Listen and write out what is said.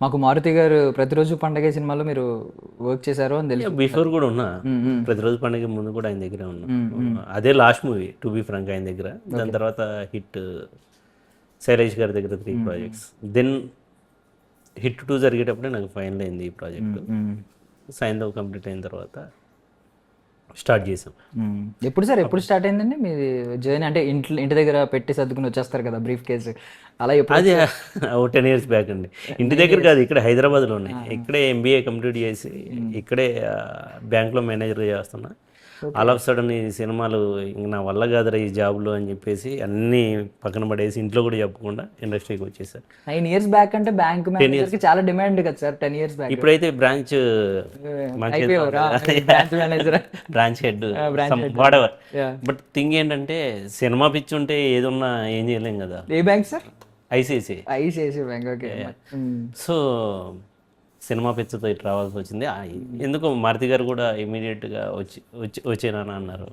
మాకు మారుతి గారు ప్రతిరోజు పండగ సినిమాలో మీరు వర్క్ చేశారు అని తెలుసు. బిఫోర్ కూడా ఉన్నా, ప్రతిరోజు పండుగ ముందు కూడా ఆయన దగ్గరే ఉన్నా. అదే last movie to be frank ఆయన దగ్గర. దాని తర్వాత హిట్ శైలేష్ గారి దగ్గర 3 ప్రాజెక్ట్స్. దెన్ హిట్ 2 జరిగేటప్పుడే నాకు ఫైనల్ అయింది ఈ ప్రాజెక్ట్. సైంధవ్ కంప్లీట్ అయిన తర్వాత స్టార్ట్ చేసాం. ఎప్పుడు సార్ ఎప్పుడు స్టార్ట్ అయిందండి మీ జర్నీ? అంటే ఇంటి దగ్గర పెట్టి సర్దుకుని వచ్చేస్తారు కదా బ్రీఫ్ కేసు, అలా ఎప్పుడు? అది 10 years బ్యాక్ అండి. ఇంటి దగ్గర కాదు, ఇక్కడ హైదరాబాద్లోనే. ఇక్కడే MBA కంప్లీట్ చేసి ఇక్కడే బ్యాంక్లో మేనేజర్గా చేస్తున్నా. ఆల్ ఆఫ్ సడన్ ఈ సినిమాలు ఇంక నా వల్ల కాదురా ఈ జాబ్లో అని చెప్పేసి అన్నీ పక్కన పడేసి ఇంట్లో కూడా చెప్పకుండా ఇండస్ట్రీకి వచ్చేసారు. 9 years బ్యాక్ అంటే బ్యాంక్ మేనేజర్కి చాలా డిమాండ్ కదా సార్. 10 years బ్యాక్ ఇప్పుడైతే బ్రాంచ్ మేనేజర్, బ్రాంచ్ హెడ్, వాడెవర్. బట్ థింగ్ ఏంటంటే సినిమా పిచ్చి ఉంటే ఏదున్నా ఏం చేయలేం కదా. ఏ bank sir? ICICI bank. Okay. So cinema పిచ్చితో ఇటు రావాల్సి వచ్చింది. ఎందుకు మారుతి గారు కూడా ఇమీడియట్గా వచ్చేనా అన్నారు.